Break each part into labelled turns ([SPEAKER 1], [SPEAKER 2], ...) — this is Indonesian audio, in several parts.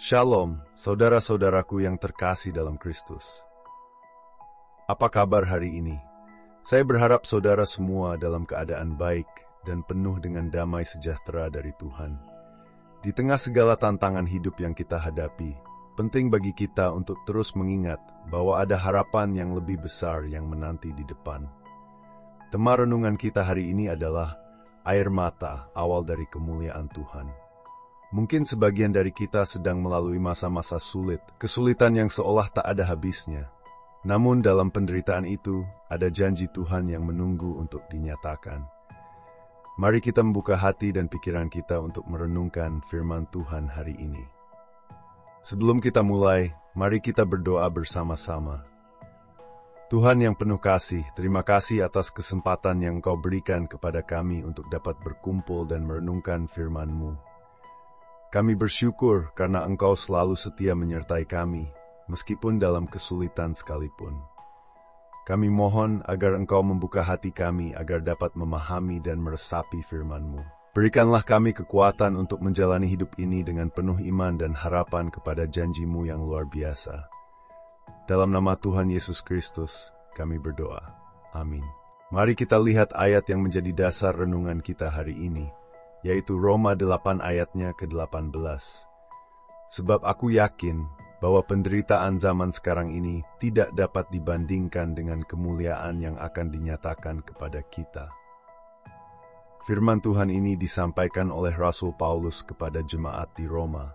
[SPEAKER 1] Shalom, saudara-saudaraku yang terkasih dalam Kristus. Apa kabar hari ini? Saya berharap saudara semua dalam keadaan baik dan penuh dengan damai sejahtera dari Tuhan. Di tengah segala tantangan hidup yang kita hadapi, penting bagi kita untuk terus mengingat bahwa ada harapan yang lebih besar yang menanti di depan. Tema renungan kita hari ini adalah air mata awal dari kemuliaan Tuhan. Mungkin sebagian dari kita sedang melalui masa-masa sulit, kesulitan yang seolah tak ada habisnya. Namun dalam penderitaan itu, ada janji Tuhan yang menunggu untuk dinyatakan. Mari kita membuka hati dan pikiran kita untuk merenungkan firman Tuhan hari ini. Sebelum kita mulai, mari kita berdoa bersama-sama. Tuhan yang penuh kasih, terima kasih atas kesempatan yang Engkau berikan kepada kami untuk dapat berkumpul dan merenungkan firman-Mu. Kami bersyukur karena Engkau selalu setia menyertai kami, meskipun dalam kesulitan sekalipun. Kami mohon agar Engkau membuka hati kami agar dapat memahami dan meresapi firman-Mu. Berikanlah kami kekuatan untuk menjalani hidup ini dengan penuh iman dan harapan kepada janji-Mu yang luar biasa. Dalam nama Tuhan Yesus Kristus, kami berdoa. Amin. Mari kita lihat ayat yang menjadi dasar renungan kita hari ini, yaitu Roma 8 ayatnya ke-18. Sebab aku yakin bahwa penderitaan zaman sekarang ini tidak dapat dibandingkan dengan kemuliaan yang akan dinyatakan kepada kita. Firman Tuhan ini disampaikan oleh Rasul Paulus kepada jemaat di Roma.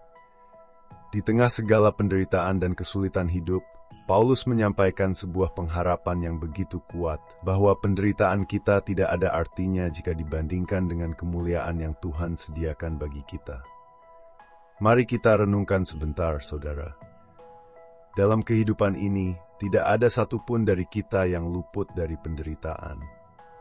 [SPEAKER 1] Di tengah segala penderitaan dan kesulitan hidup, Paulus menyampaikan sebuah pengharapan yang begitu kuat bahwa penderitaan kita tidak ada artinya jika dibandingkan dengan kemuliaan yang Tuhan sediakan bagi kita. Mari kita renungkan sebentar, saudara. Dalam kehidupan ini, tidak ada satupun dari kita yang luput dari penderitaan.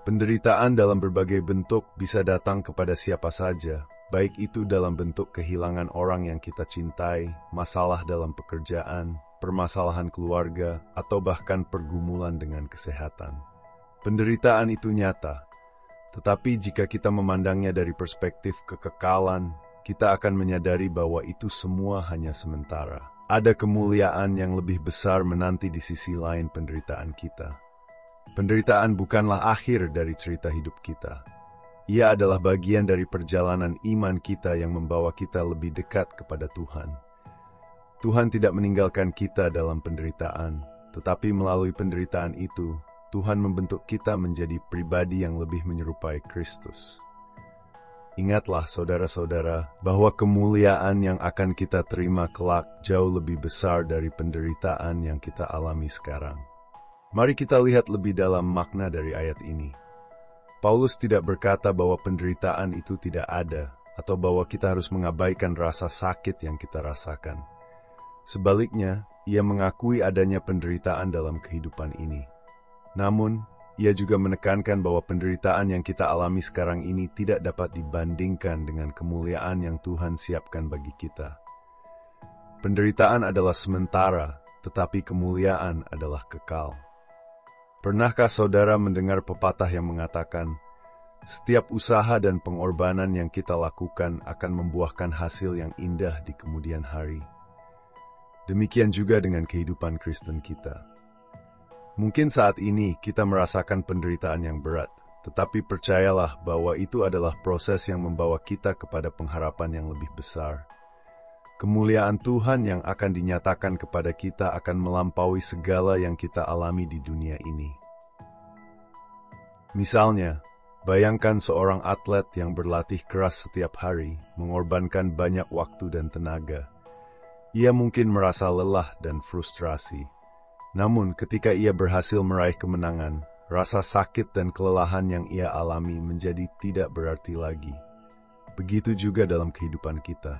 [SPEAKER 1] Penderitaan dalam berbagai bentuk bisa datang kepada siapa saja, baik itu dalam bentuk kehilangan orang yang kita cintai, masalah dalam pekerjaan, permasalahan keluarga, atau bahkan pergumulan dengan kesehatan. Penderitaan itu nyata, tetapi jika kita memandangnya dari perspektif kekekalan, kita akan menyadari bahwa itu semua hanya sementara. Ada kemuliaan yang lebih besar menanti di sisi lain penderitaan kita. Penderitaan bukanlah akhir dari cerita hidup kita. Ia adalah bagian dari perjalanan iman kita yang membawa kita lebih dekat kepada Tuhan. Tuhan tidak meninggalkan kita dalam penderitaan, tetapi melalui penderitaan itu, Tuhan membentuk kita menjadi pribadi yang lebih menyerupai Kristus. Ingatlah saudara-saudara, bahwa kemuliaan yang akan kita terima kelak jauh lebih besar dari penderitaan yang kita alami sekarang. Mari kita lihat lebih dalam makna dari ayat ini. Paulus tidak berkata bahwa penderitaan itu tidak ada, atau bahwa kita harus mengabaikan rasa sakit yang kita rasakan. Sebaliknya, ia mengakui adanya penderitaan dalam kehidupan ini. Namun, ia juga menekankan bahwa penderitaan yang kita alami sekarang ini tidak dapat dibandingkan dengan kemuliaan yang Tuhan siapkan bagi kita. Penderitaan adalah sementara, tetapi kemuliaan adalah kekal. Pernahkah saudara mendengar pepatah yang mengatakan, setiap usaha dan pengorbanan yang kita lakukan akan membuahkan hasil yang indah di kemudian hari? Demikian juga dengan kehidupan Kristen kita. Mungkin saat ini kita merasakan penderitaan yang berat, tetapi percayalah bahwa itu adalah proses yang membawa kita kepada pengharapan yang lebih besar. Kemuliaan Tuhan yang akan dinyatakan kepada kita akan melampaui segala yang kita alami di dunia ini. Misalnya, bayangkan seorang atlet yang berlatih keras setiap hari, mengorbankan banyak waktu dan tenaga. Ia mungkin merasa lelah dan frustrasi. Namun ketika ia berhasil meraih kemenangan, rasa sakit dan kelelahan yang ia alami menjadi tidak berarti lagi. Begitu juga dalam kehidupan kita.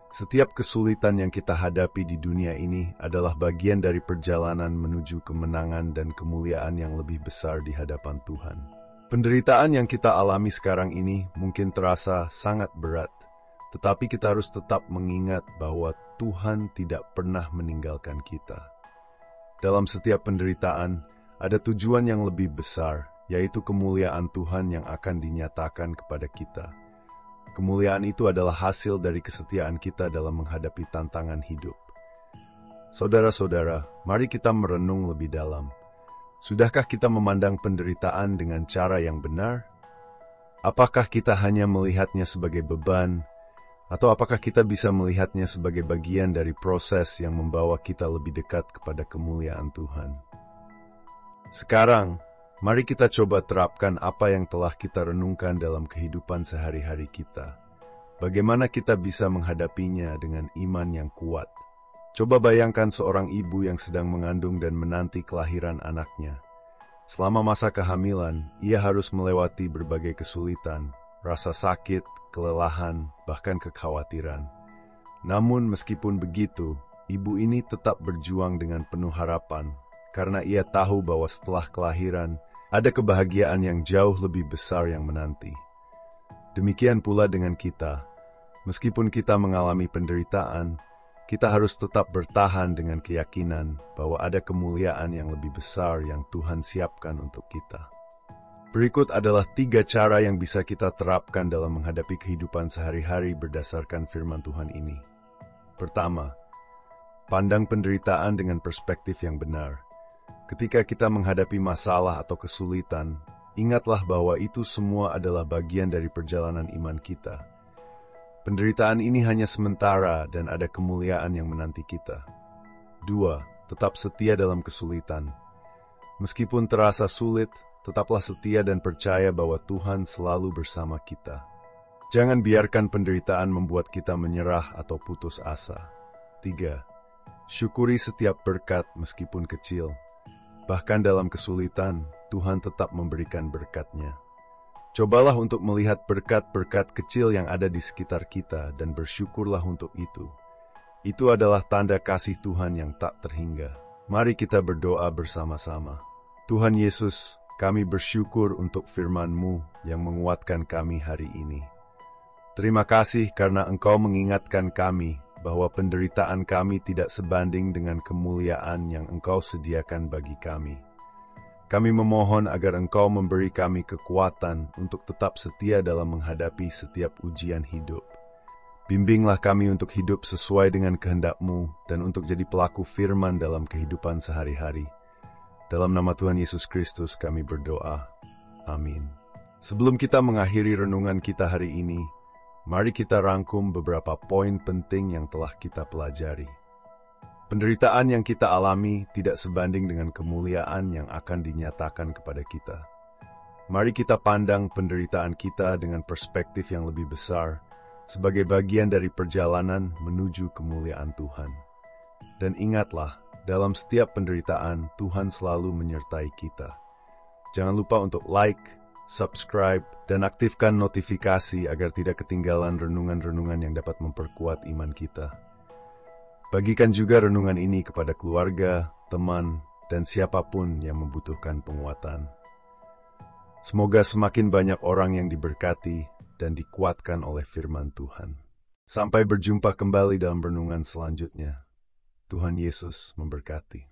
[SPEAKER 1] Setiap kesulitan yang kita hadapi di dunia ini adalah bagian dari perjalanan menuju kemenangan dan kemuliaan yang lebih besar di hadapan Tuhan. Penderitaan yang kita alami sekarang ini mungkin terasa sangat berat. Tetapi kita harus tetap mengingat bahwa Tuhan tidak pernah meninggalkan kita. Dalam setiap penderitaan, ada tujuan yang lebih besar, yaitu kemuliaan Tuhan yang akan dinyatakan kepada kita. Kemuliaan itu adalah hasil dari kesetiaan kita dalam menghadapi tantangan hidup. Saudara-saudara, mari kita merenung lebih dalam. Sudahkah kita memandang penderitaan dengan cara yang benar? Apakah kita hanya melihatnya sebagai beban, atau apakah kita bisa melihatnya sebagai bagian dari proses yang membawa kita lebih dekat kepada kemuliaan Tuhan? Sekarang, mari kita coba terapkan apa yang telah kita renungkan dalam kehidupan sehari-hari kita. Bagaimana kita bisa menghadapinya dengan iman yang kuat? Coba bayangkan seorang ibu yang sedang mengandung dan menanti kelahiran anaknya. Selama masa kehamilan, ia harus melewati berbagai kesulitan, rasa sakit, kelelahan, bahkan kekhawatiran. Namun meskipun begitu, ibu ini tetap berjuang dengan penuh harapan, karena ia tahu bahwa setelah kelahiran, ada kebahagiaan yang jauh lebih besar yang menanti. Demikian pula dengan kita. Meskipun kita mengalami penderitaan, kita harus tetap bertahan dengan keyakinan bahwa ada kemuliaan yang lebih besar yang Tuhan siapkan untuk kita. Berikut adalah 3 cara yang bisa kita terapkan dalam menghadapi kehidupan sehari-hari berdasarkan firman Tuhan ini. Pertama, pandang penderitaan dengan perspektif yang benar. Ketika kita menghadapi masalah atau kesulitan, ingatlah bahwa itu semua adalah bagian dari perjalanan iman kita. Penderitaan ini hanya sementara dan ada kemuliaan yang menanti kita. 2. Tetap setia dalam kesulitan. Meskipun terasa sulit, tetaplah setia dan percaya bahwa Tuhan selalu bersama kita. Jangan biarkan penderitaan membuat kita menyerah atau putus asa. 3. Syukuri setiap berkat meskipun kecil. Bahkan dalam kesulitan, Tuhan tetap memberikan berkat-Nya. Cobalah untuk melihat berkat-berkat kecil yang ada di sekitar kita dan bersyukurlah untuk itu. Itu adalah tanda kasih Tuhan yang tak terhingga. Mari kita berdoa bersama-sama. Tuhan Yesus, kami bersyukur untuk firman-Mu yang menguatkan kami hari ini. Terima kasih karena Engkau mengingatkan kami bahwa penderitaan kami tidak sebanding dengan kemuliaan yang Engkau sediakan bagi kami. Kami memohon agar Engkau memberi kami kekuatan untuk tetap setia dalam menghadapi setiap ujian hidup. Bimbinglah kami untuk hidup sesuai dengan kehendak-Mu dan untuk jadi pelaku firman dalam kehidupan sehari-hari. Dalam nama Tuhan Yesus Kristus kami berdoa. Amin. Sebelum kita mengakhiri renungan kita hari ini, mari kita rangkum beberapa poin penting yang telah kita pelajari. Penderitaan yang kita alami tidak sebanding dengan kemuliaan yang akan dinyatakan kepada kita. Mari kita pandang penderitaan kita dengan perspektif yang lebih besar, sebagai bagian dari perjalanan menuju kemuliaan Tuhan. Dan ingatlah, dalam setiap penderitaan, Tuhan selalu menyertai kita. Jangan lupa untuk like, subscribe, dan aktifkan notifikasi agar tidak ketinggalan renungan-renungan yang dapat memperkuat iman kita. Bagikan juga renungan ini kepada keluarga, teman, dan siapapun yang membutuhkan penguatan. Semoga semakin banyak orang yang diberkati dan dikuatkan oleh firman Tuhan. Sampai berjumpa kembali dalam renungan selanjutnya. Tuhan Yesus memberkati.